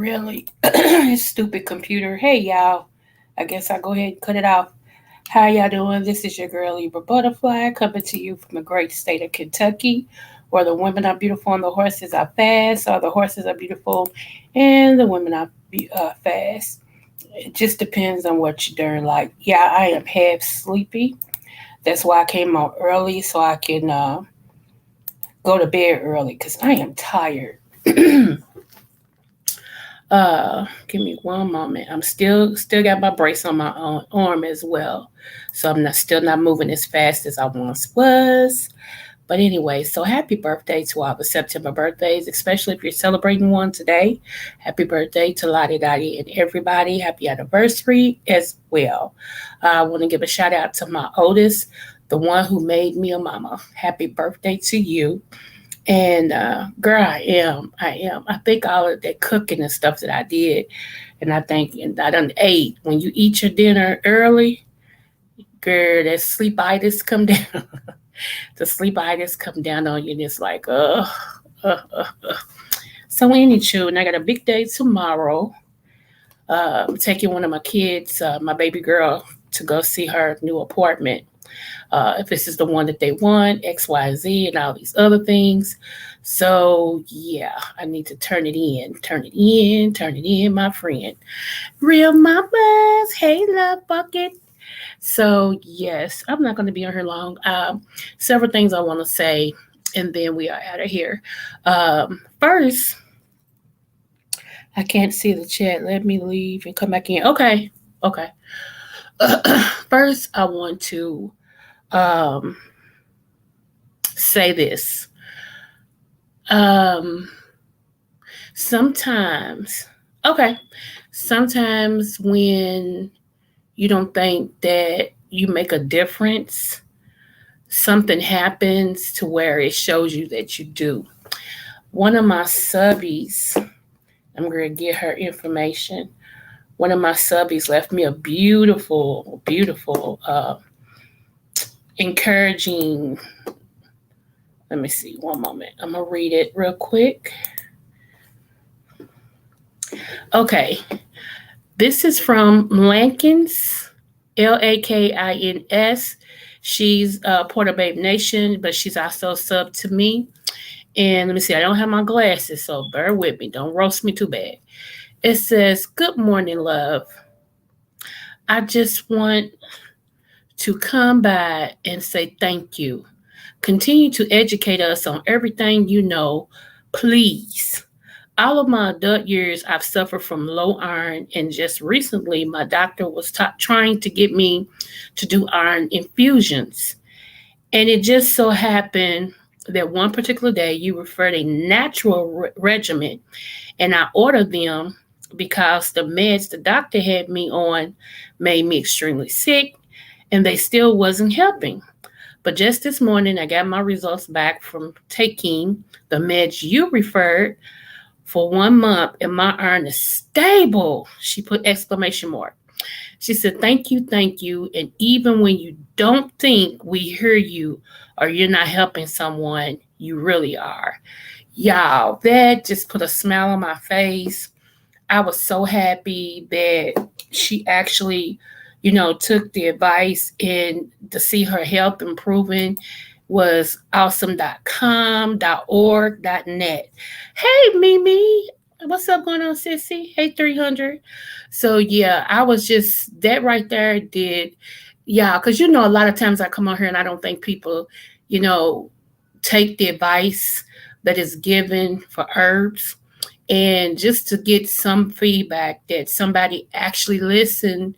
Really? Stupid computer. Hey, y'all. I guess I'll go ahead and cut it off. How y'all doing? This is your girl Libra Butterfly coming to you from the great state of Kentucky, where the women are beautiful and the horses are fast, or the horses are beautiful and the women are fast. It just depends on what you're doing. Like, yeah, I am half sleepy. That's why I came on early so I can go to bed early because I am tired. Give me one moment. I'm still got my brace on my arm as well, so I'm still not moving as fast as I once was. But anyway, so happy birthday to all the September birthdays, especially if you're celebrating one today. Happy birthday to Lottie Dottie and everybody. Happy anniversary as well. I want to give a shout out to my oldest, the one who made me a mama. Happy birthday to you. And girl, I am. I think all of that cooking and stuff that I did, and I think and I done ate. When you eat your dinner early, girl, that sleepitis come down. The sleepitis come down on you, and it's like, ugh. So anywho, and I got a big day tomorrow. I'm taking one of my kids, my baby girl, to go see her new apartment. If this is the one that they want, X, Y, Z, and all these other things. So yeah, I need to turn it in, my friend. Real mamas, hey love bucket. So yes, I'm not going to be on here long. Several things I want to say, and then we are out of here. First, I can't see the chat. Let me leave and come back in. Okay. First, I want to um, say this. Um, sometimes, okay, sometimes when you don't think that you make a difference, something happens to where it shows you that you do. One of my subbies, I'm going to get her information. One of my subbies left me a beautiful, encouraging. Let me see, one moment. I'm going to read it real quick. Okay. This is from Lankins, Lakins. She's Port of Babe Nation, but she's also sub to me. And let me see, I don't have my glasses, so bear with me. Don't roast me too bad. It says, "Good morning, love. I just want to come by and say thank you. Continue to educate us on everything you know, please. All of my adult years, I've suffered from low iron, and just recently, my doctor was trying to get me to do iron infusions. And it just so happened that one particular day, you referred a natural regimen, and I ordered them because the meds the doctor had me on made me extremely sick, and they still wasn't helping. But just this morning, I got my results back from taking the meds you referred for 1 month, and my iron is stable." She put exclamation mark. She said, thank you. And even when you don't think we hear you or you're not helping someone, you really are. Y'all, that just put a smile on my face. I was so happy that she actually, took the advice, and to see her health improving was awesome.com, .org, .net. Hey, Mimi. What's up going on, sissy? Hey, 300. So, yeah, I was just, that right there did, yeah, because, a lot of times I come on here and I don't think people, you know, take the advice that is given for herbs. And just to get some feedback that somebody actually listened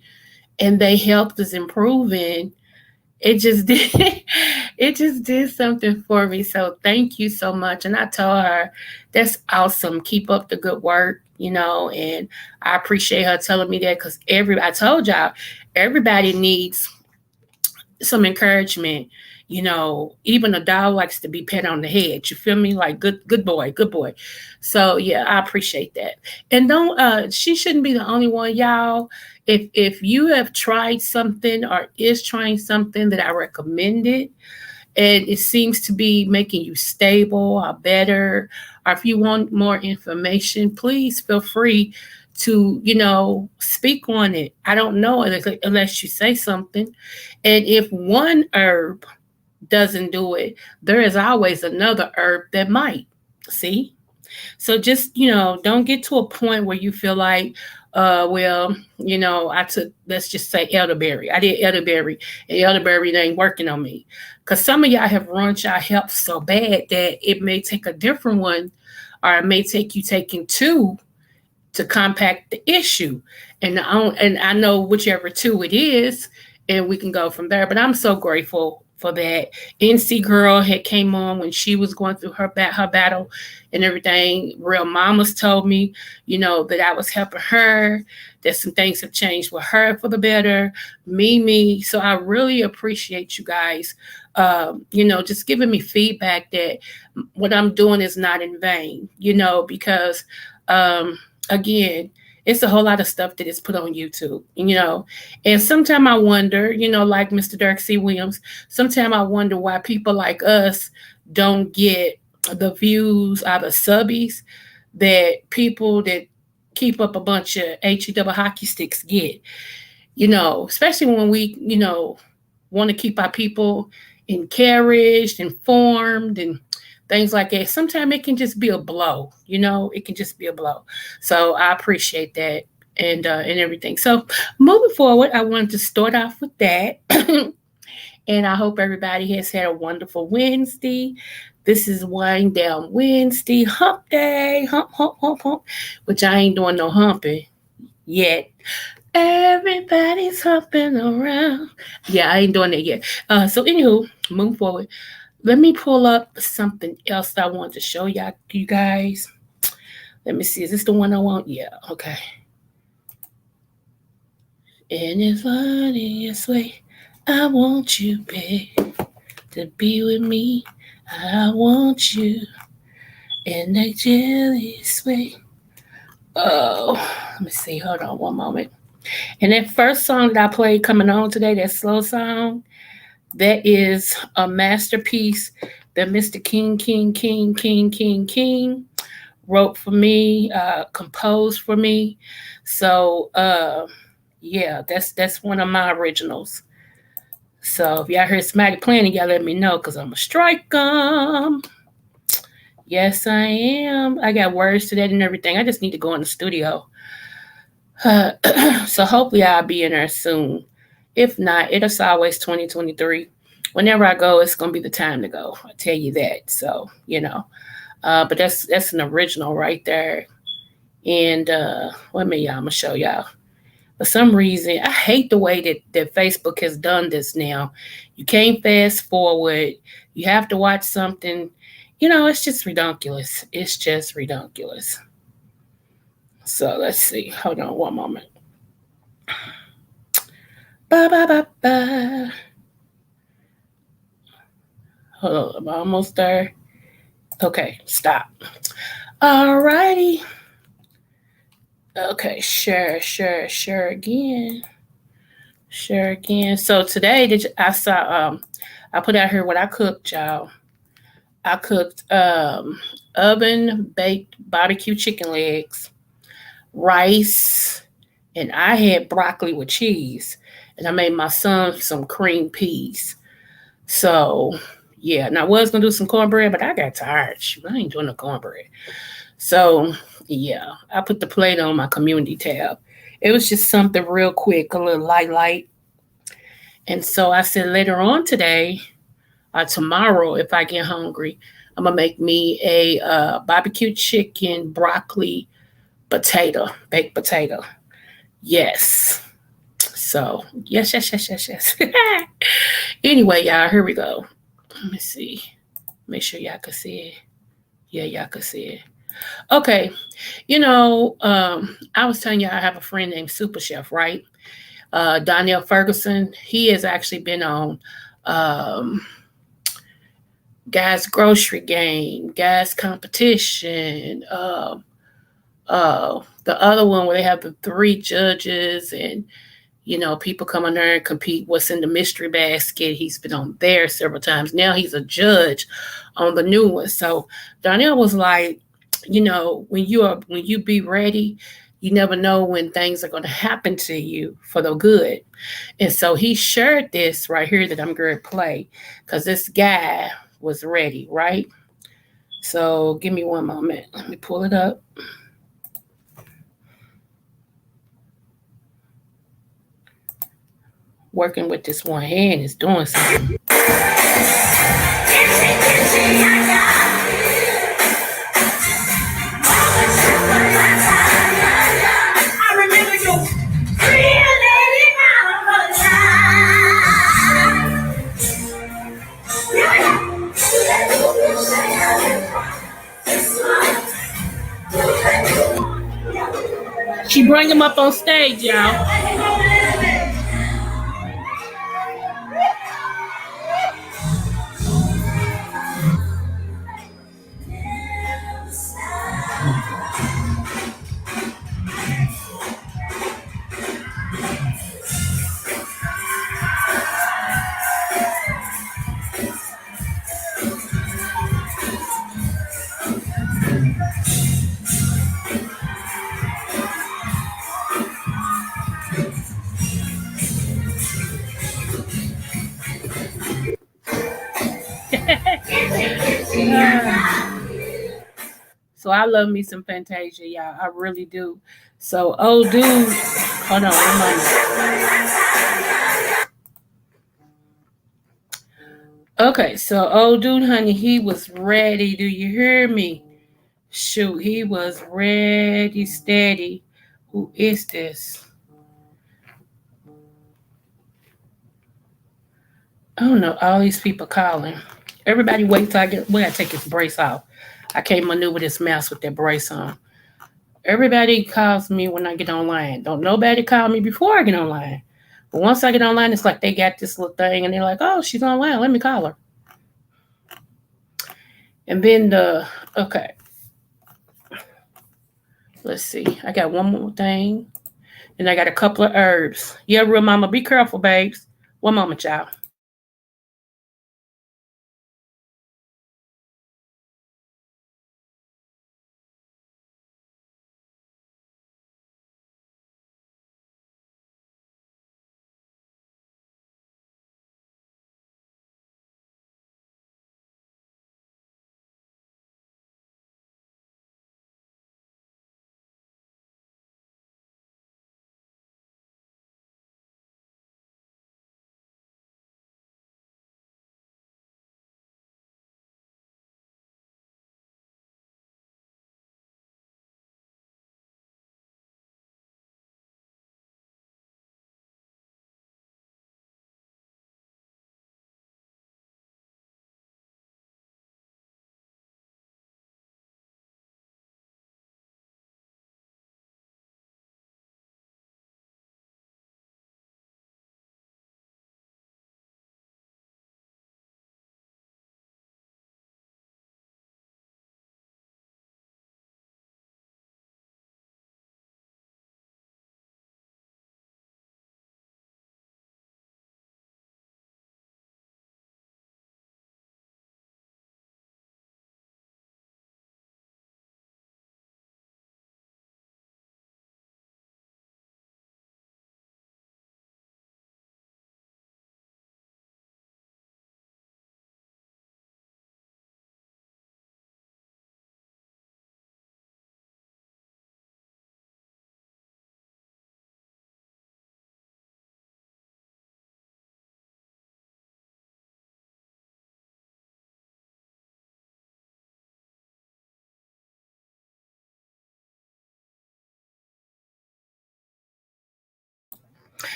and they helped us improving, it just did it just did something for me. So thank you so much. And I told her, that's awesome. Keep up the good work, and I appreciate her telling me that, because I told y'all, everybody needs some encouragement. Even a dog likes to be pet on the head. You feel me? Like, good boy. So yeah, I appreciate that. And don't she shouldn't be the only one, y'all. If you have tried something or is trying something that I recommended, and it seems to be making you stable or better, or if you want more information, please feel free to, speak on it. I don't know unless you say something. And if one herb doesn't do it, there is always another herb that might. See? So just, don't get to a point where you feel like, well, I took, let's just say elderberry. I did elderberry, and elderberry ain't working on me. Because some of y'all have ruined y'all health so bad that it may take a different one, or it may take you taking two to compact the issue. And I know whichever two it is, and we can go from there. But I'm so grateful for that. NC Girl had came on when she was going through her battle and everything. Real Mamas told me, that I was helping her. That some things have changed with her for the better. Mimi. So I really appreciate you guys. Just giving me feedback that what I'm doing is not in vain. Because again, it's a whole lot of stuff that is put on YouTube, And sometimes I wonder, like Mr. Dirk C. Williams, sometimes I wonder why people like us don't get the views out of subbies that people that keep up a bunch of HE hockey sticks get, especially when we, want to keep our people encouraged, informed, and things like that. Sometimes it can just be a blow, it can just be a blow. So I appreciate that and everything. So moving forward, I wanted to start off with that. And I hope everybody has had a wonderful Wednesday. This is Wind Down Wednesday, hump day, hump, hump, hump, hump, which I ain't doing no humping yet. Everybody's humping around. Yeah, I ain't doing it yet. So anywho, moving forward. Let me pull up something else that I want to show you guys. Let me see. Is this the one I want? Yeah, okay. In the funniest way, I want you, babe, to be with me. I want you in the jealous way. Oh, let me see. Hold on one moment. And that first song that I played coming on today, that slow song, that is a masterpiece that Mr. King wrote for me, composed for me. So yeah, that's one of my originals. So if y'all heard somebody playing it, y'all let me know because I'm going to strike them. Yes, I am. I got words to that and everything. I just need to go in the studio. So hopefully I'll be in there soon. If not, it's always 2023. Whenever I go, it's going to be the time to go. I tell you that. So, but that's an original right there. And let me, I'm going to show y'all. For some reason, I hate the way that Facebook has done this now. You can't fast forward. You have to watch something. It's just ridiculous. It's just ridiculous. So let's see. Hold on one moment. Ba ba ba ba. Hold on, I'm almost there. Okay, stop. Alrighty. Okay, share again. Share again. So today, I saw. I put out here what I cooked, y'all. I cooked oven baked barbecue chicken legs, rice, and I had broccoli with cheese, and I made my son some cream peas. So yeah, and I was gonna do some cornbread, but I got tired. Shoot, I ain't doing the cornbread. So yeah, I put the plate on my community tab. It was just something real quick, a little light. And so I said later on today, or tomorrow, if I get hungry, I'm gonna make me a barbecue chicken broccoli baked potato. Yes. So yes. Anyway, y'all, here we go. Let me see. Make sure y'all can see it. Yeah, y'all can see it. Okay. I was telling you I have a friend named Super Chef, right? Donnell Ferguson. He has actually been on Guys Grocery Game, Guys Competition, the other one where they have the three judges and people come on there and compete what's in the mystery basket. He's been on there several times. Now he's a judge on the new one. So Donnell was like, when you be ready, You never know when things are going to happen to you for the good. And so he shared this right here that I'm going to play because this guy was ready, right? So give me one moment. Let me pull it up. Working with this one hand is doing something. She bring him up on stage, y'all. So I love me some Fantasia, y'all. I really do. So, old dude, hold on one moment. Okay, so old dude, honey, he was ready. Do you hear me? Shoot, he was ready, steady. Who is this? I don't know. All these people calling. Everybody wait till I get. We gotta take his brace off. I can't maneuver this mouse with that brace on. Everybody calls me when I get online. Don't nobody call me before I get online. But once I get online, it's like they got this little thing and they're like, oh, she's online. Let me call her. And then okay, let's see. I got one more thing. And I got a couple of herbs. Yeah, real mama, be careful, babes. One moment, y'all.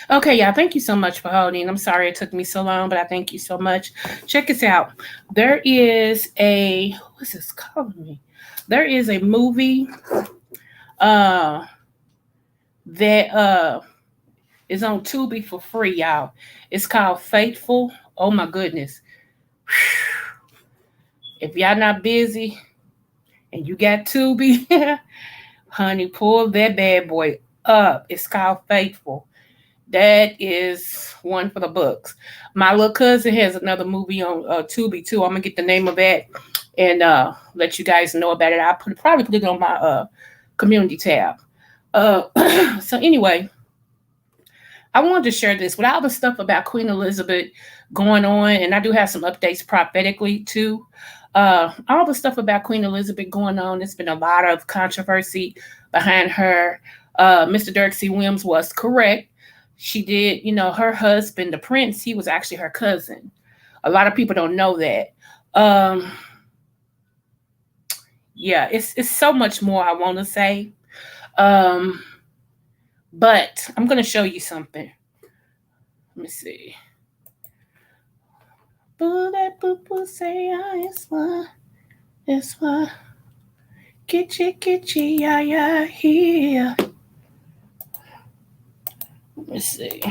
Okay, y'all, thank you so much for holding. I'm sorry it took me so long, but I thank you so much. Check this out. There is a, what's this calling me? There is a movie uh that is on Tubi for free, y'all. It's called Faithful. Oh my goodness. If y'all not busy and you got Tubi, honey, pull that bad boy up. It's called Faithful. That is one for the books. My little cousin has another movie on Tubi too. I'm gonna get the name of that and let you guys know about it. I'll probably put it on my community tab. So anyway, I wanted to share this with all the stuff about Queen Elizabeth going on, and I do have some updates prophetically too. All the stuff about Queen Elizabeth going on, there's been a lot of controversy behind her. Mr. Dirk C. Williams was correct. She did, her husband, the prince, he was actually her cousin. A lot of people don't know that. Um, yeah, it's so much more I want to say. Um, but I'm gonna show you something. Let me see. Boo that boo boo say it's why, kitchi, yeah, here. Let me see.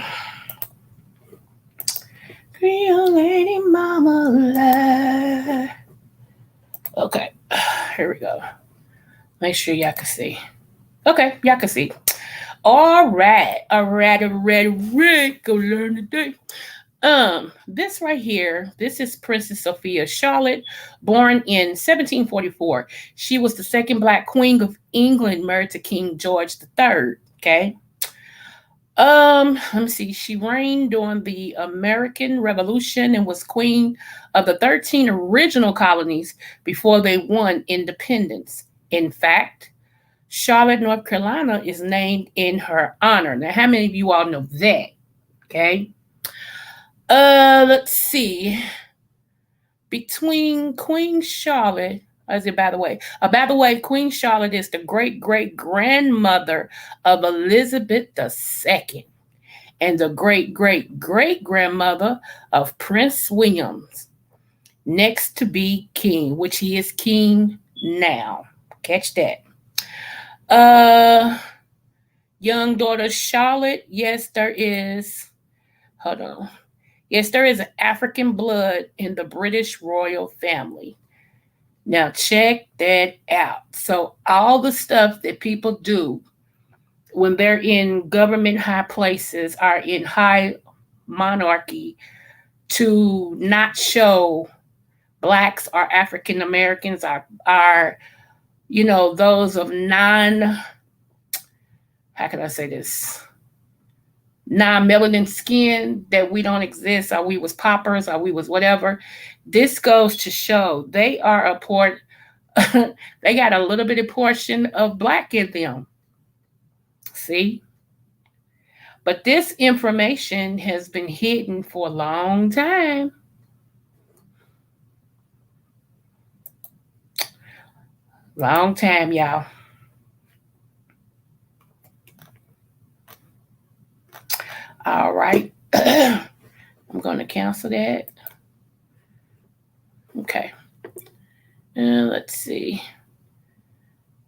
Creole lady mama lie. Okay, here we go. Make sure y'all can see. Okay, y'all can see. All right. Go learn today. This right here, this is Princess Sophia Charlotte, born in 1744. She was the second Black Queen of England, married to King George III. Okay. Let me see. She reigned during the American Revolution and was queen of the 13 original colonies before they won independence. In fact, Charlotte, North Carolina is named in her honor. Now, how many of you all know that? Okay. Let's see. Between Queen Charlotte, is it by the way? By the way, Queen Charlotte is the great grandmother of Elizabeth II and the great grandmother of Prince Williams, next to be king, which he is king now. Catch that. Young daughter Charlotte, yes, there is. Hold on. Yes, there is African blood in the British royal family. Now, check that out. So, all the stuff that people do when they're in government high places are in high monarchy to not show blacks or African Americans are those of how can I say this? Non-melanin skin, that we don't exist, or we was poppers, or we was whatever. This goes to show they are a port. They got a little bit of portion of black in them. See? But this information has been hidden for a long time. Long time, y'all. All right. I'm going to cancel that. Okay. Let's see.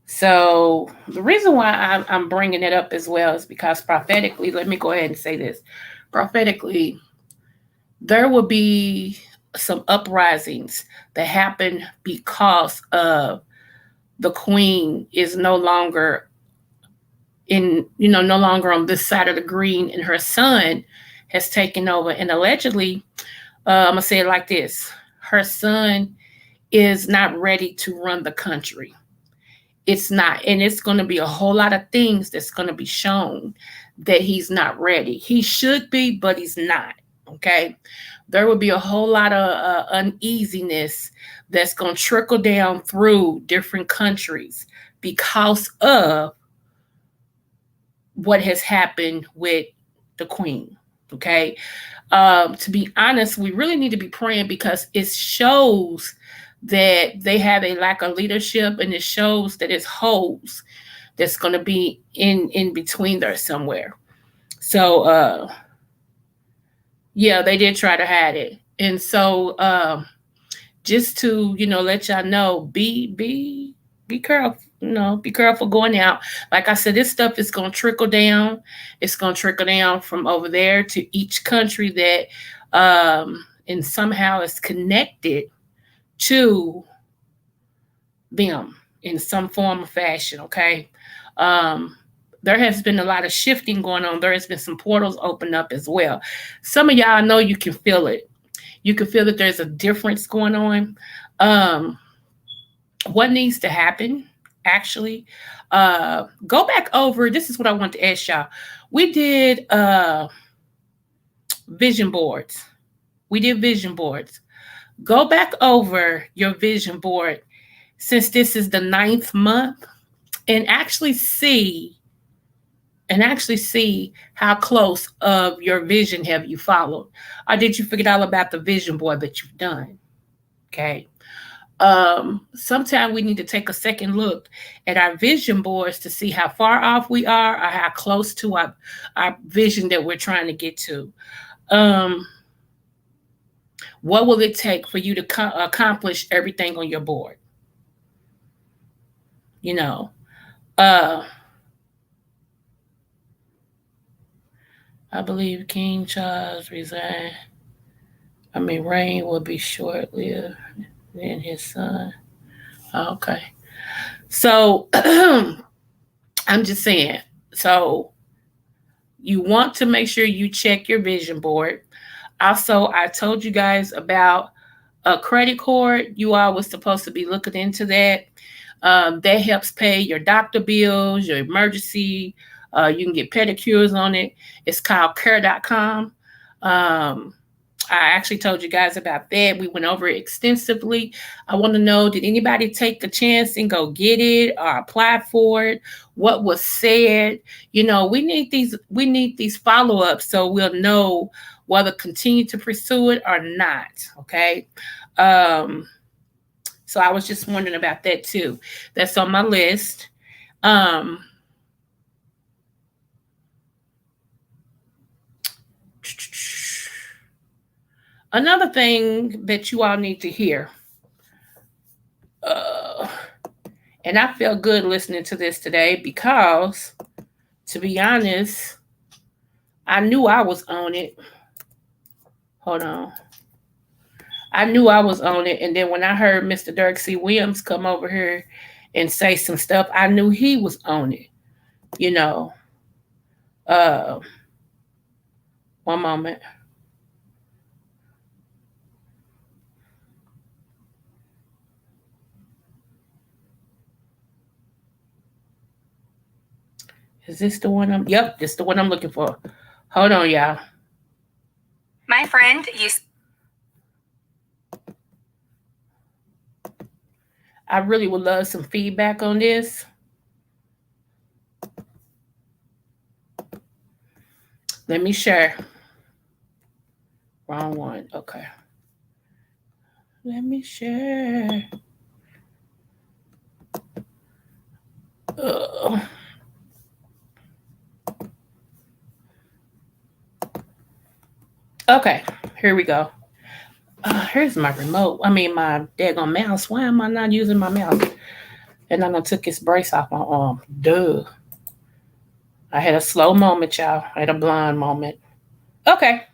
So the reason why I'm bringing it up as well is because prophetically, let me go ahead and say this. Prophetically, there will be some uprisings that happen because of the queen is no longer no longer on this side of the green, and her son has taken over. And allegedly, I'm gonna say it like this: her son is not ready to run the country. It's not, and it's going to be a whole lot of things that's going to be shown that he's not ready. He should be, but he's not. Okay, there will be a whole lot of uneasiness that's going to trickle down through different countries because of what has happened with the queen. Okay, to be honest, we really need to be praying because it shows that they have a lack of leadership, and it shows that it's holes that's going to be in between there somewhere. So yeah, they did try to hide it. And so just to let y'all know, be careful. Be careful going out. Like I said, this stuff is going to trickle down. It's going to trickle down from over there to each country that and somehow is connected to them in some form or fashion. Okay. There has been a lot of shifting going on. There has been some portals open up as well. Some of y'all know you can feel it. You can feel that there's a difference going on. What needs to happen actually. Go back over. This is what I want to ask y'all. We did vision boards. We did vision boards. Go back over your vision board since this is the 9th month and actually see how close of your vision have you followed. Or did you forget all about the vision board that you've done? Okay. Sometimes we need to take a second look at our vision boards to see how far off we are or how close to our vision that we're trying to get to. What will it take for you to accomplish everything on your board? You know, I believe King Charles resigned. Reign will be short-lived. Then his son. Okay. So I'm just saying. So you want to make sure you check your vision board. Also, I told you guys about a credit card. You all was supposed to be looking into that. That helps pay your doctor bills, your emergency. You can get pedicures on it. It's called care.com. I actually told you guys about that. We went over it extensively. I want to know, did anybody take the chance and go get it or apply for it? What was said? We need these follow-ups so we'll know whether continue to pursue it or not. Okay. So I was just wondering about that too. That's on my list. Another thing that you all need to hear, and I felt good listening to this today because, to be honest, I knew I was on it. Hold on. I knew I was on it, and then when I heard Mr. Dirk C. Williams come over here and say some stuff, I knew he was on it. One moment. Is this the one yep, this is the one I'm looking for. Hold on, y'all. My friend, I really would love some feedback on this. Let me share. Wrong one. Okay. Let me share. Okay, here we go. Here's my remote. My daggone mouse. Why am I not using my mouse? And I took his brace off my arm. Duh. I had a slow moment, y'all. I had a blind moment. Okay.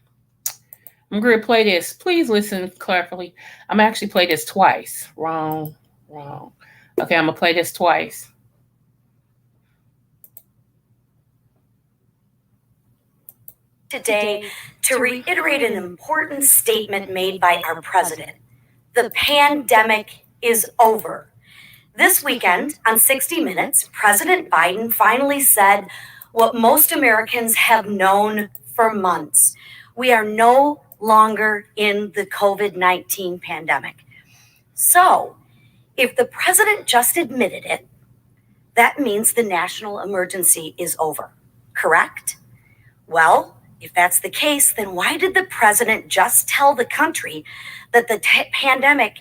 I'm going to play this. Please listen carefully. I'm actually play this twice. Wrong. Okay, I'm going to play this twice. Today to reiterate an important statement made by our president. The pandemic is over. This weekend on 60 Minutes, President Biden finally said what most Americans have known for months. We are no longer in the COVID-19 pandemic. So, if the president just admitted it, that means the national emergency is over, correct? Well, if that's the case, then why did the president just tell the country that the pandemic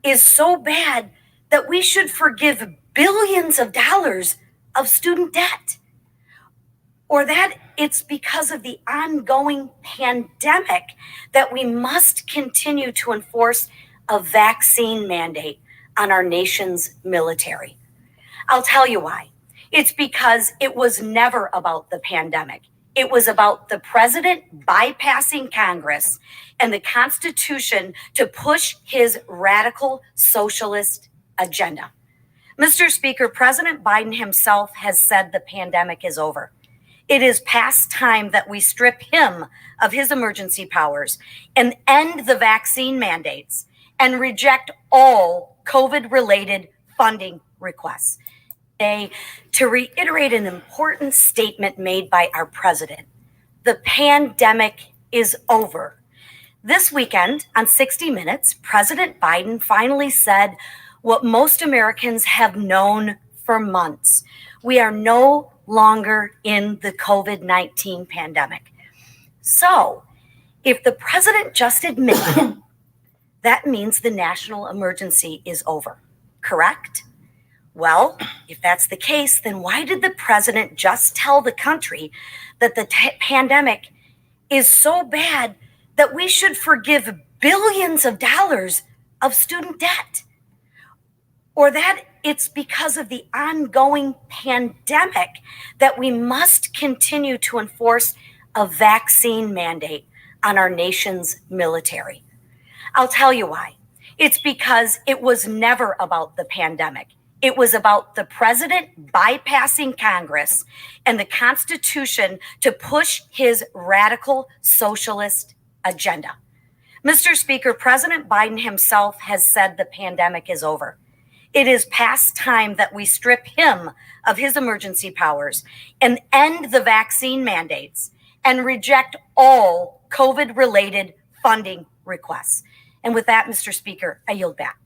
is so bad that we should forgive billions of dollars of student debt? Or that it's because of the ongoing pandemic that we must continue to enforce a vaccine mandate on our nation's military? I'll tell you why. It's because it was never about the pandemic. It was about the president bypassing Congress and the Constitution to push his radical socialist agenda. Mr. Speaker, President Biden himself has said the pandemic is over. It is past time that we strip him of his emergency powers and end the vaccine mandates and reject all COVID-related funding requests. today to reiterate an important statement made by our president. The pandemic is over. This weekend on 60 Minutes, President Biden finally said what most Americans have known for months. We are no longer in the COVID-19 pandemic. So, if the president just admitted it, that means the national emergency is over, correct? Well, if that's the case, then why did the president just tell the country that the pandemic is so bad that we should forgive billions of dollars of student debt? Or that it's because of the ongoing pandemic that we must continue to enforce a vaccine mandate on our nation's military? I'll tell you why. It's because it was never about the pandemic. It was about the president bypassing Congress and the Constitution to push his radical socialist agenda. Mr. Speaker, President Biden himself has said the pandemic is over. It is past time that we strip him of his emergency powers and end the vaccine mandates and reject all COVID-related funding requests. And with that, Mr. Speaker, I yield back.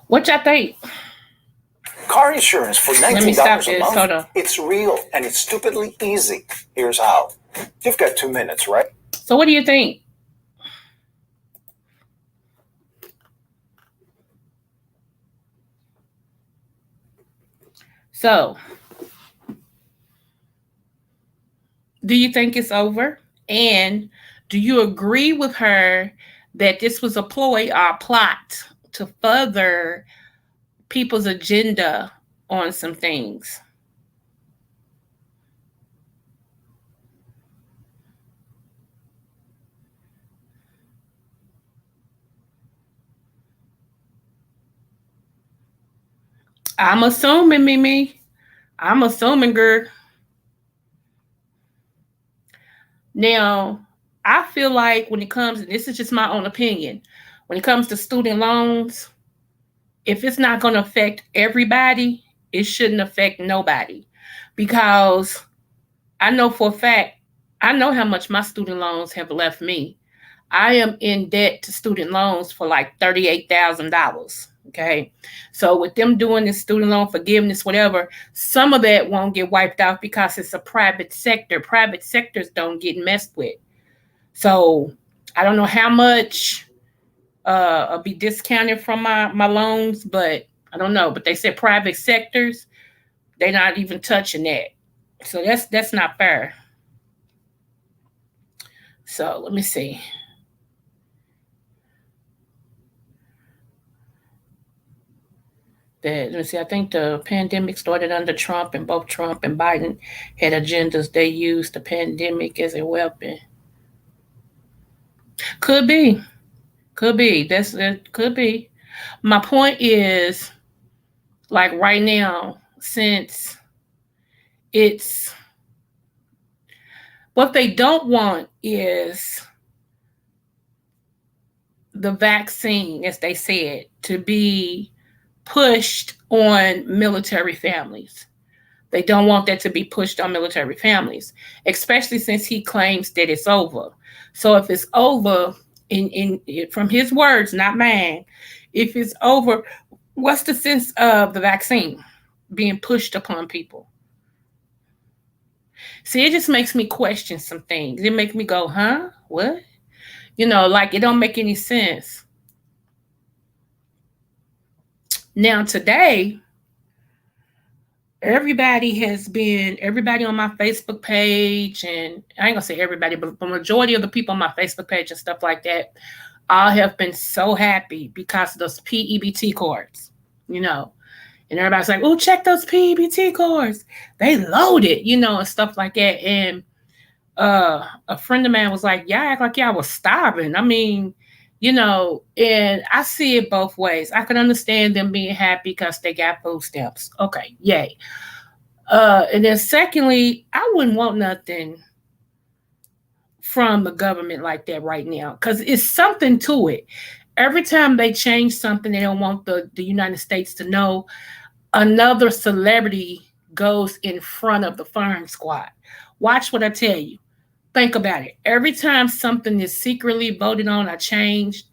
What y'all think? Car insurance for Let me stop $19 a this. month. Hold on. It's real and it's stupidly easy. Here's how. You've got 2 minutes, right? So what do you think? So, do you think it's over? And do you agree with her that this was a ploy or a plot to further people's agenda on some things? I'm assuming, Mimi. I'm assuming, girl. Now, I feel like when it comes, this is just my own opinion, when it comes to student loans, if it's not going to affect everybody, it shouldn't affect nobody. Because I know for a fact, I know how much my student loans have left me. I am in debt to student loans for like $38,000. Okay. So with them doing this student loan forgiveness, whatever, some of that won't get wiped out because it's a private sector. Private sectors don't get messed with. So I don't know how much will be discounted from my loans, but I don't know. But they said private sectors, they're not even touching that. So that's not fair. So let me see. Let me see. I think the pandemic started under Trump, and both Trump and Biden had agendas. They used the pandemic as a weapon. Could be. Could be. That could be. My point is, like right now, since it's what they don't want is the vaccine, as they said, to be pushed on military families. They don't want that to be pushed on military families, especially since he claims that it's over. So if it's over, in from his words, not mine, if it's over, what's the sense of the vaccine being pushed upon people? See, it just makes me question some things. It makes me go, huh? What? Like it don't make any sense. Now today, everybody on my Facebook page, and I ain't gonna say everybody, but the majority of the people on my Facebook page and stuff like that, all have been so happy because of those PEBT cards, and everybody's like, oh, check those PEBT cards. They loaded, and stuff like that. And a friend of mine was like, y'all act like y'all was starving. I mean, and I see it both ways. I can understand them being happy because they got food stamps. Okay, yay. And then secondly, I wouldn't want nothing from the government like that right now because it's something to it. Every time they change something, they don't want the United States to know. another celebrity goes in front of the firing squad. Watch what I tell you. Think about it. Every time something is secretly voted on or changed,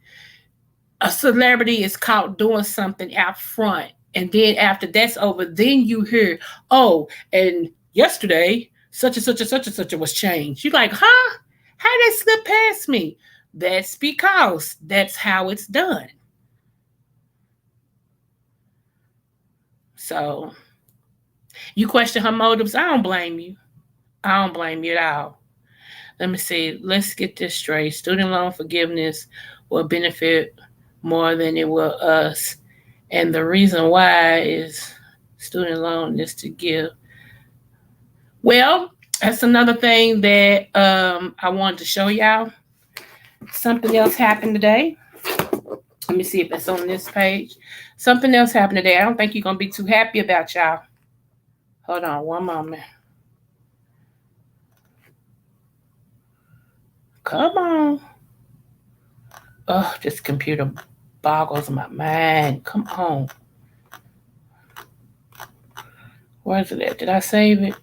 a celebrity is caught doing something out front. And then after that's over, then you hear, oh, and yesterday, such and such and such and such was changed. You're like, huh? How did that slip past me? That's because that's how it's done. So you question her motives. I don't blame you. I don't blame you at all. Let me see. Let's get this straight. Student loan forgiveness will benefit more than it will us. And the reason why is student loan is to give. Well, that's another thing that I wanted to show y'all. Something else happened today. Let me see if it's on this page. Something else happened today. I don't think you're going to be too happy about, y'all. Hold on one moment. Come on. Oh, this computer boggles my mind. Come on. Where's it at? Did I save it?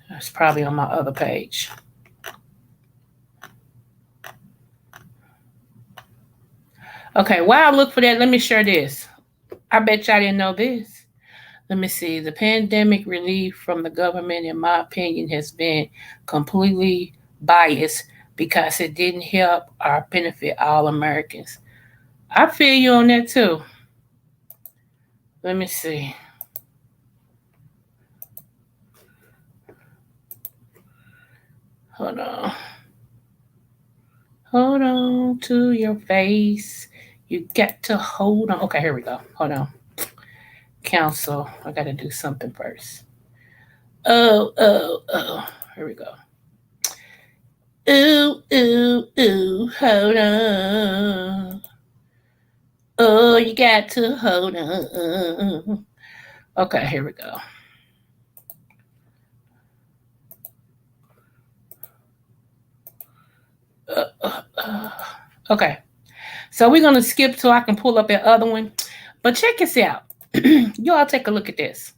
It's probably on my other page. Okay, while I look for that, let me share this. I bet y'all didn't know this. Let me see. The pandemic relief from the government, in my opinion, has been completely biased because it didn't help or benefit all Americans. I feel you on that too. Let me see. Hold on. Hold on to your face. You got to hold on. Okay, here we go. Hold on. Council. I got to do something first. Oh. Here we go. Ooh. Hold on. Oh, you got to hold on. Okay, here we go. Okay. So we're going to skip so I can pull up that other one. But check this out. You all take a look at this.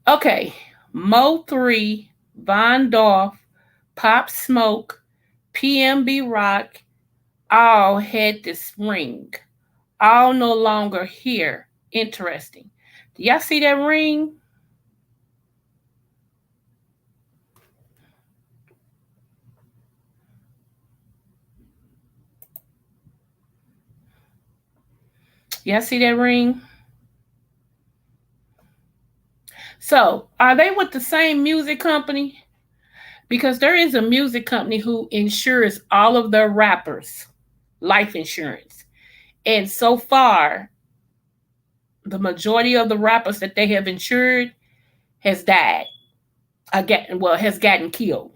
Okay. Mo 3, Von Dorf, Pop Smoke, PMB Rock, all had this ring. All no longer here. Interesting. Do y'all see that ring? Y'all see that ring? So, are they with the same music company? Because there is a music company who insures all of their rappers life insurance. And so far, the majority of the rappers that they have insured has died. Has gotten killed.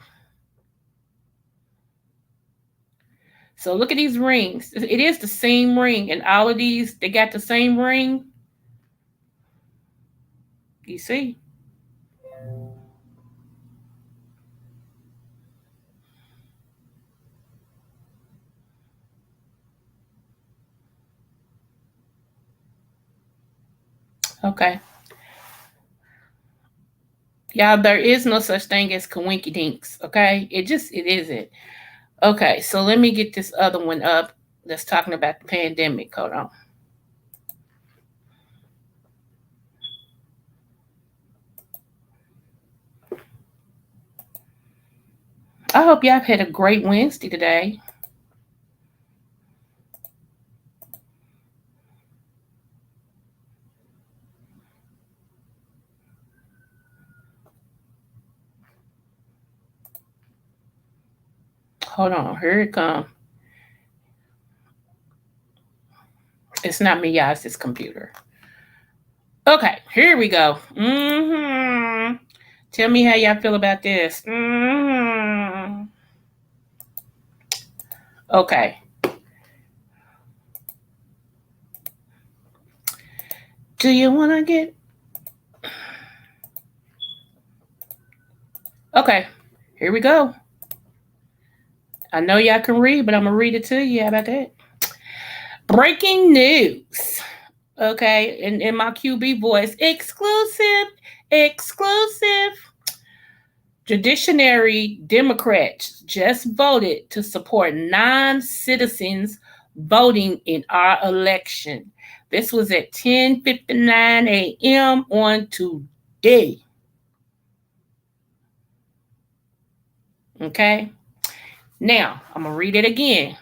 So look at these rings. It is the same ring, and all of these, they got the same ring. You see? Okay. Y'all, there is no such thing as coinky dinks, okay? It isn't. Okay, so let me get this other one up that's talking about the pandemic. Hold on. I hope y'all have had a great Wednesday today. Hold on, here it comes. It's not me, y'all, it's this computer. Okay, here we go. Tell me how y'all feel about this. Okay. Do you want to get... Okay, here we go. I know y'all can read, but I'm going to read it to you. How about that? Breaking news. Okay, in my QB voice, exclusive. Judiciary Democrats just voted to support non-citizens voting in our election. This was at 10:59 a.m. on today. Okay. Now, I'm going to read it again.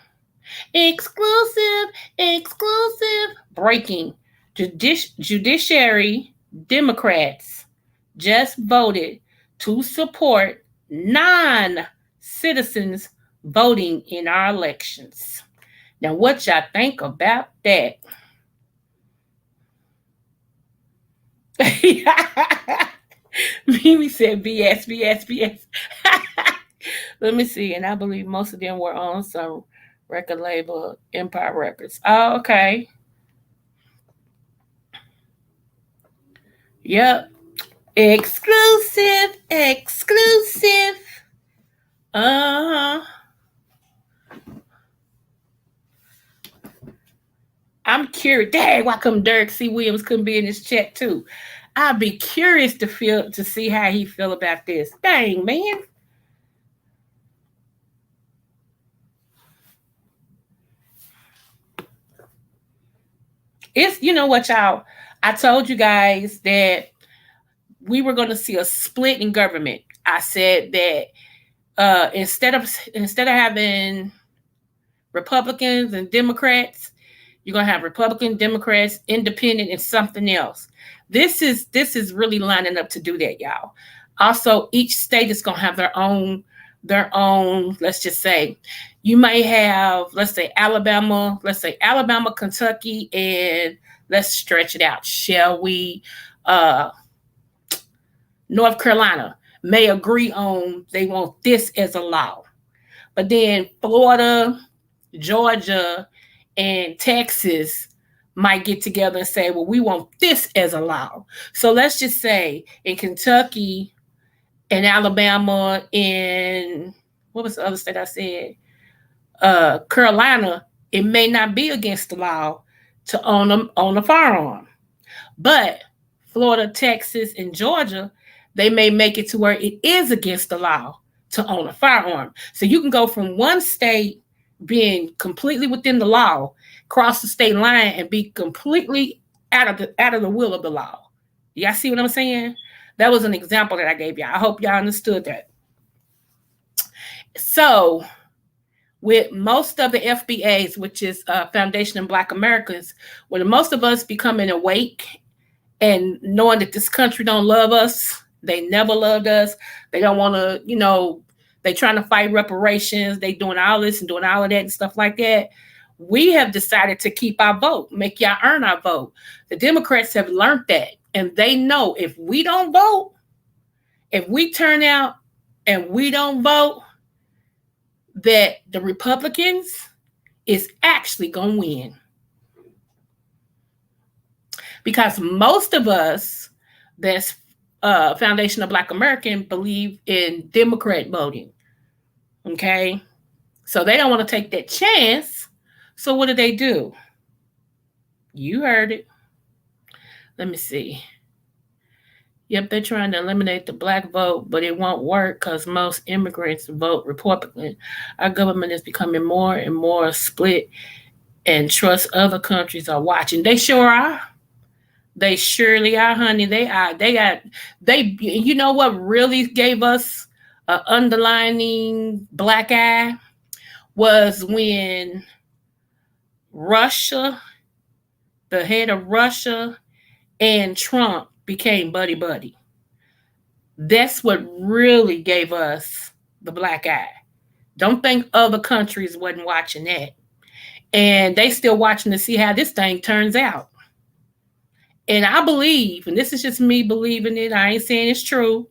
Exclusive. Breaking. Judiciary Democrats just voted to support non-citizens voting in our elections. Now, what y'all think about that? Mimi said BS. Let me see. And I believe most of them were on some record label, Empire Records. Oh, okay. Yep. Exclusive. Uh-huh. I'm curious. Dang, why come Derek C. Williams couldn't be in this chat too? I'd be curious to see how he feel about this. Dang, man. It's, you know what, y'all? I told you guys that we were going to see a split in government. I said that instead of having Republicans and Democrats, you're going to have Republican, Democrats, Independent, and something else. This is really lining up to do that, y'all. Also, each state is going to have their own. Let's just say, you may have, let's say Alabama, Kentucky, and let's stretch it out, shall we? North Carolina may agree on they want this as a law, but then Florida, Georgia, and Texas might get together and say, well, we want this as a law. So let's just say in Kentucky and Alabama and what was the other state I said? Carolina, it may not be against the law to own a firearm. But Florida, Texas, and Georgia, they may make it to where it is against the law to own a firearm. So you can go from one state being completely within the law, cross the state line, and be completely out of the will of the law. Y'all see what I'm saying? That was an example that I gave y'all. I hope y'all understood that. So with most of the FBAs, which is Foundation of Black Americans, when most of us becoming awake and knowing that this country don't love us, they never loved us, they don't want to, they trying to fight reparations, they doing all this and doing all of that and stuff like that. We have decided to keep our vote, make y'all earn our vote. The Democrats have learned that, and they know if we don't vote, if we turn out and we don't vote, that the Republicans is actually going to win. Because most of us that's Foundation of Black American believe in Democrat voting. Okay? So they don't want to take that chance. So what do? You heard it. Let me see. Yep, they're trying to eliminate the black vote, but it won't work because most immigrants vote Republican. Our government is becoming more and more split, and trust other countries are watching. They sure are. They surely are, honey. They are. You know what really gave us an underlining black eye was when Russia, the head of Russia, and Trump became buddy. That's what really gave us the black eye. Don't think other countries wasn't watching that. And they still watching to see how this thing turns out. And I believe, and this is just me believing it, I ain't saying it's true.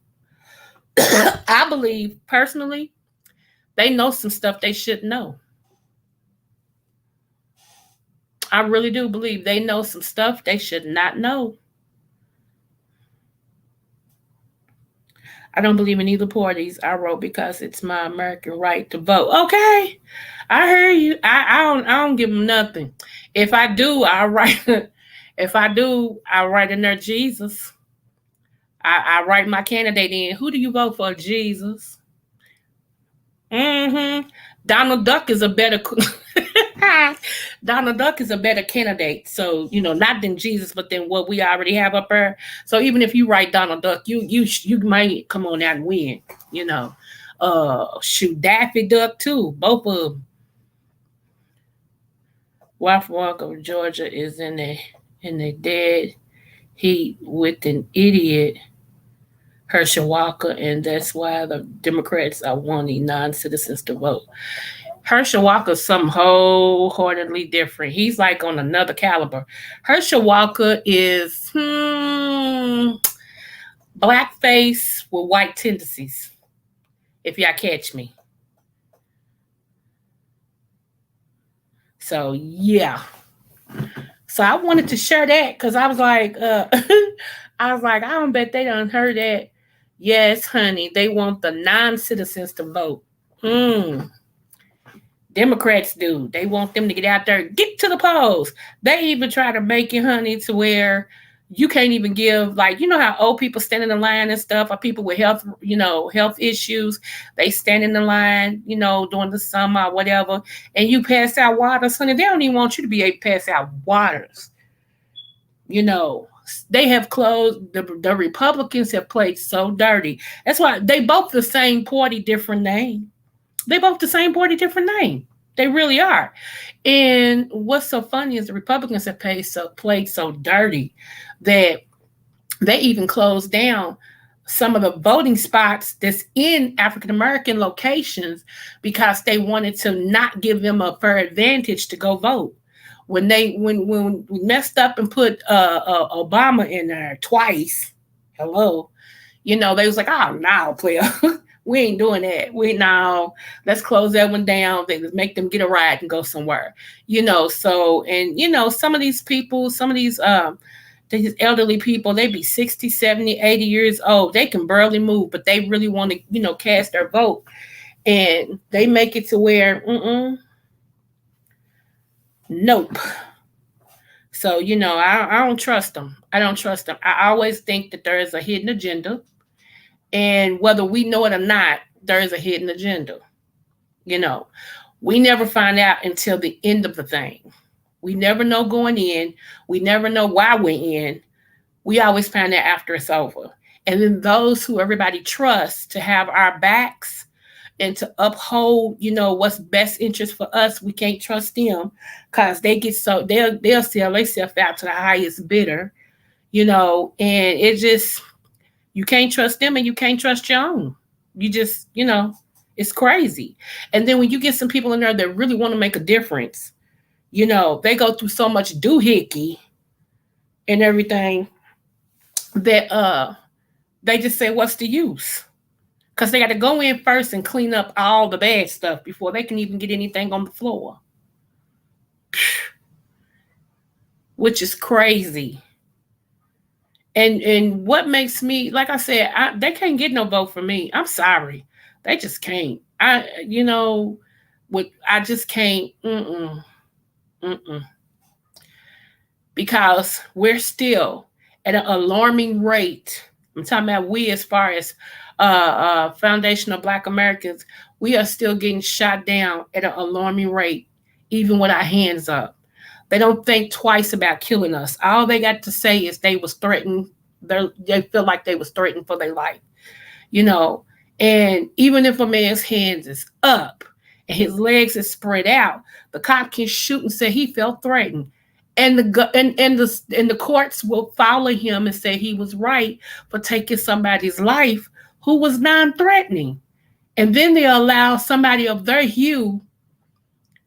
I believe personally, they know some stuff they shouldn't know. I really do believe they know some stuff they should not know. I don't believe in either parties. I wrote because it's my American right to vote. Okay, I hear you. I don't give them nothing. If I do, I write. If I do, I write in there Jesus. I write my candidate in. Who do you vote for? Jesus. Mm-hmm. Donald Duck is a better Donald Duck is a better candidate. So, not than Jesus, but than what we already have up there. So even if you write Donald Duck, you might come on out and win, you know. Shoot, Daffy Duck too. Both of them. Waffle Walk of Georgia is in a dead heat with an idiot Herschel Walker, and that's why the Democrats are wanting non-citizens to vote. Herschel Walker's something wholeheartedly different. He's like on another caliber. Herschel Walker is blackface with white tendencies, if y'all catch me. So yeah. So I wanted to share that because I was like, I don't bet they done heard that. Yes, honey, they want the non-citizens to vote. Democrats do. They want them to get out there, get to the polls. They even try to make it, honey, to where you can't even give, like, how old people stand in the line and stuff, or people with health issues. They stand in the line, during the summer or whatever, and you pass out waters, honey. They don't even want you to be able to pass out waters. They have closed, the Republicans have played so dirty. That's why they both the same party, different name. They both the same party, different name. They really are. And what's so funny is the Republicans have played so dirty that they even closed down some of the voting spots that's in African American locations because they wanted to not give them a fair advantage to go vote. When we messed up and put Obama in there twice, hello, they was like, oh no, player. We ain't doing that. Let's close that one down. Let's make them get a ride and go somewhere. So, and, some of these people, some of these elderly people, they be 60, 70, 80 years old. They can barely move, but they really want to, cast their vote. And they make it to where, nope. So, I don't trust them. I don't trust them. I always think that there is a hidden agenda. And whether we know it or not, there is a hidden agenda. We never find out until the end of the thing. We never know going in. We never know why we're in. We always find out after it's over. And then those who everybody trusts to have our backs and to uphold, what's best interest for us, we can't trust them because they'll sell themselves out to the highest bidder, and it just, you can't trust them and you can't trust your own. You just, it's crazy. And then when you get some people in there that really want to make a difference, they go through so much doohickey and everything that they just say, what's the use? Because they got to go in first and clean up all the bad stuff before they can even get anything on the floor. Which is crazy. And what makes me, like I said, they can't get no vote for me. I'm sorry. They just can't. I just can't. Because we're still at an alarming rate. I'm talking about we as far as Foundation of Black Americans, we are still getting shot down at an alarming rate, even with our hands up. They don't think twice about killing us. All they got to say is they was threatened. They feel like they was threatened for their life, And even if a man's hands is up and his legs is spread out, the cop can shoot and say he felt threatened, and the courts will follow him and say he was right for taking somebody's life who was non-threatening, and then they allow somebody of their hue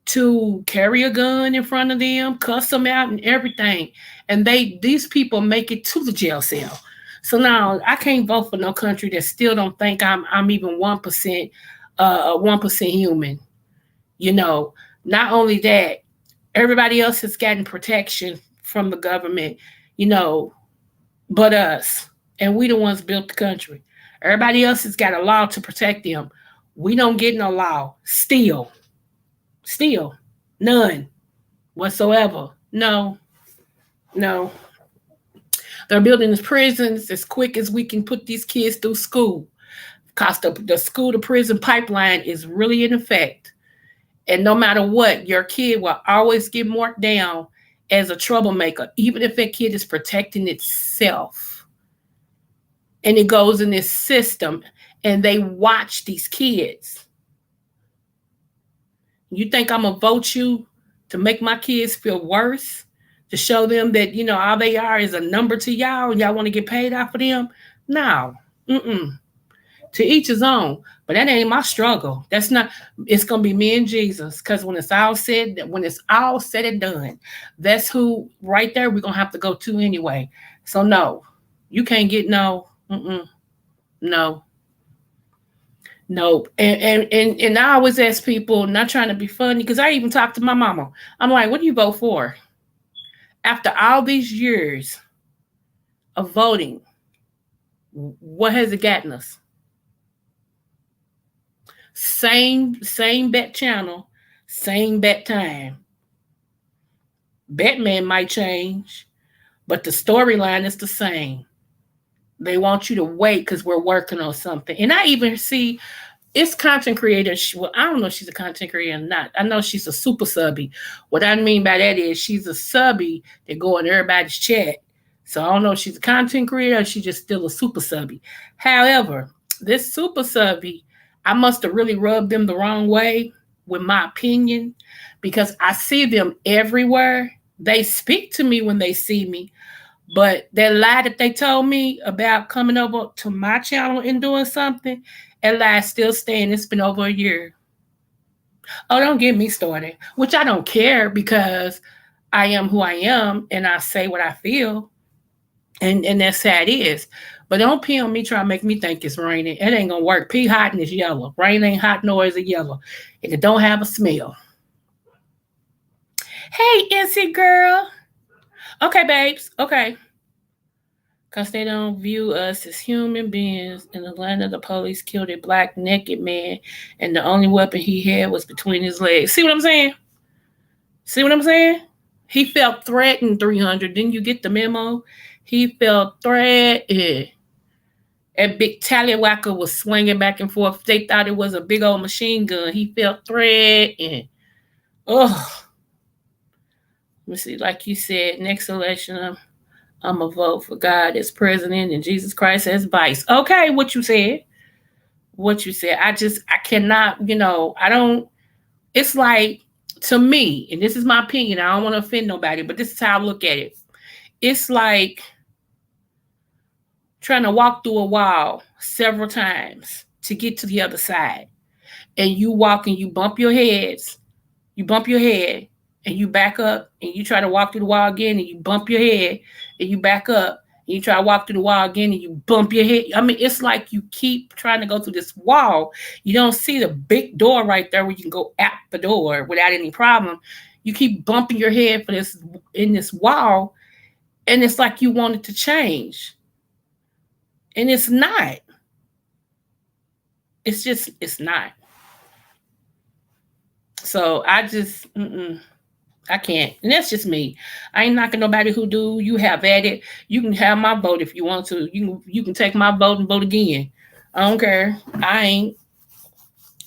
to carry a gun in front of them, cuss them out and everything. And these people make it to the jail cell. So now I can't vote for no country that still don't think I'm even 1%, 1% human. Not only that, everybody else has gotten protection from the government, but us. And we the ones built the country. Everybody else has got a law to protect them. We don't get no law. Still, none whatsoever. No, no. They're building these prisons as quick as we can put these kids through school. Because the school to prison pipeline is really in effect. And no matter what, your kid will always get marked down as a troublemaker, even if that kid is protecting itself. And it goes in this system, and they watch these kids. You think I'm going to vote you to make my kids feel worse? To show them that, all they are is a number to y'all and y'all want to get paid off of them? No. Mm-mm. To each his own. But that ain't my struggle. That's not, it's gonna be me and Jesus. Because when it's all said and done, that's who right there we're gonna have to go to anyway. So no, you can't get no, no. Nope. And I always ask people, not trying to be funny, because I even talked to my mama. I'm like, what do you vote for? After all these years of voting, what has it gotten us? Same bet channel, same bet time. Batman might change, but the storyline is the same. They want you to wait because we're working on something. And I even see it's content creators. Well, I don't know if she's a content creator or not. I know she's a super subby. What I mean by that is she's a subby that go in everybody's chat. So I don't know if she's a content creator or she's just still a super subby. However, this super subby, I must have really rubbed them the wrong way with my opinion because I see them everywhere. They speak to me when they see me. But that lie that they told me about coming over to my channel and doing something, that lie still staying. It's been over a year. Oh, don't get me started. Which I don't care because I am who I am and I say what I feel. And that's how it is. But don't pee on me trying to make me think it's raining. It ain't gonna work. Pee hot and it's yellow. Rain ain't hot nor is it yellow. And it don't have a smell. Hey, Itsy girl. Okay, babes. Okay. Because they don't view us as human beings. In Atlanta, the police killed a black naked man, and the only weapon he had was between his legs. See what I'm saying? See what I'm saying? He felt threatened, 300. Didn't you get the memo? He felt threatened. That big tallywhacker was swinging back and forth. They thought it was a big old machine gun. He felt threatened. Ugh. Let me see. Like you said, next election, I'm going to vote for God as president and Jesus Christ as vice. Okay, what you said. What you said. I cannot, I don't, it's like, to me, and this is my opinion, I don't want to offend nobody, but this is how I look at it. It's like trying to walk through a wall several times to get to the other side. And you walk and you bump your head, and you back up and you try to walk through the wall again and you bump your head and you back up and you try to walk through the wall again and you bump your head. I mean, it's like you keep trying to go through this wall. You don't see the big door right there where you can go out the door without any problem. You keep bumping your head in this wall, and it's like you want it to change. And it's not. It's not. So I just, I can't. And that's just me. I ain't knocking nobody who do. You have at it. You can have my vote if you want to. You can take my vote and vote again. I don't care. I ain't.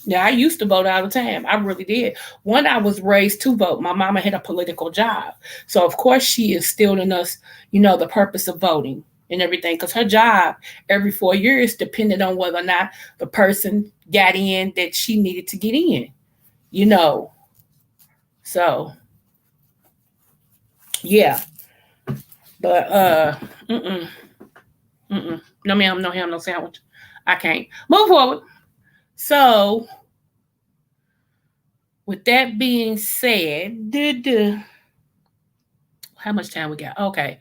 Yeah, I used to vote all the time. I really did. When I was raised to vote, my mama had a political job. So, of course, she instilled in us, the purpose of voting and everything. Because her job every 4 years depended on whether or not the person got in that she needed to get in. So, yeah. But, no ma'am, no ham, no sandwich. I can't. Move forward. So, with that being said, how much time we got? Okay.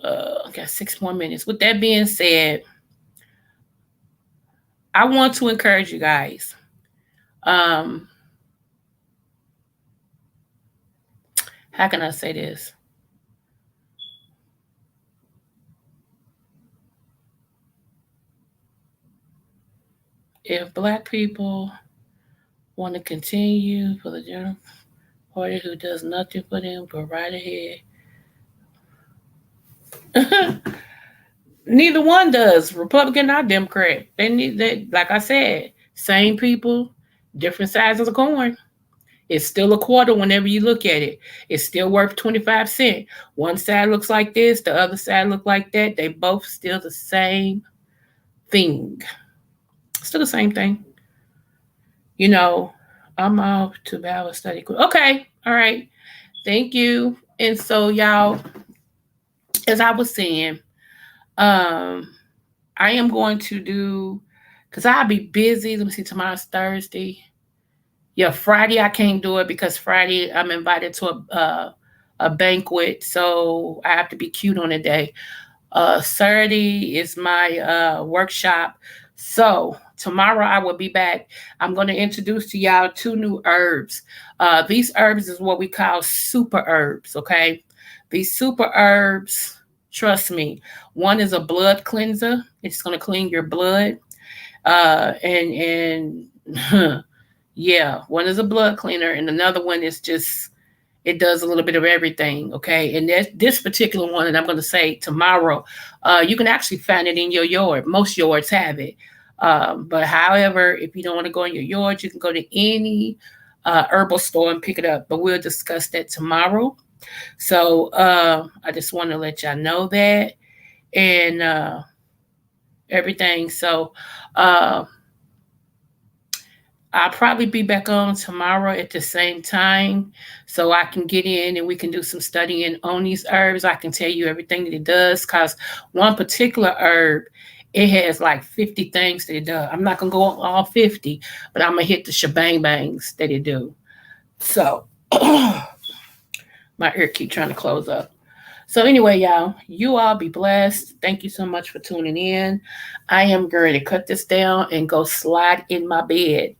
Got 6 more minutes. With that being said, I want to encourage you guys. How can I say this? if Black people want to continue for the general party who does nothing for them, go right ahead. Neither one does, Republican or Democrat. They like I said, same people, different sides of the coin. It's still a quarter whenever you look at it. It's still worth 25 cents. One side looks like this, the other side look like that. They both still the same thing. Still the same thing. You know, I'm off to Bible study. Okay, all right. Thank you. And so y'all, as I was saying, um, I am going to do because I'll be busy. Let me see, tomorrow's Thursday. Yeah, Friday I can't do it because Friday I'm invited to a banquet, so I have to be cute on the day. Saturday is my workshop, so tomorrow I will be back. I'm going to introduce to y'all two new herbs. These herbs is what we call super herbs. Okay, these super herbs. Trust me, one is a blood cleanser. It's going to clean your blood. And yeah, one is a blood cleaner, and another one is just it does a little bit of everything. Okay, and this particular one that I'm going to say tomorrow, you can actually find it in your yard. Most yards have it, but however, if you don't want to go in your yard, you can go to any herbal store and pick it up. But we'll discuss that tomorrow. So I just want to let y'all know that and everything. So. I'll probably be back on tomorrow at the same time so I can get in and we can do some studying on these herbs. I can tell you everything that it does because one particular herb, it has like 50 things that it does. I'm not going to go on all 50, but I'm going to hit the shebang bangs that it do. So my ear keep trying to close up. So anyway, y'all, you all be blessed. Thank you so much for tuning in. I am going to cut this down and go slide in my bed.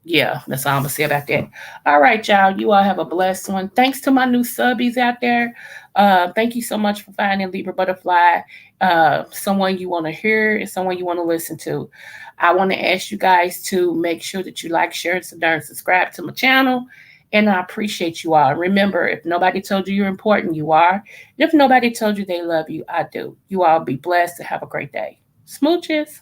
Yeah, that's all I'm gonna say about that. All right, y'all. You all have a blessed one. Thanks to my new subbies out there. Thank you so much for finding Libra Butterfly. Someone you want to hear and someone you want to listen to. I want to ask you guys to make sure that you like, share, and subscribe to my channel. And I appreciate you all. Remember, if nobody told you you're important, you are. And if nobody told you they love you, I do. You all be blessed and have a great day. Smooches.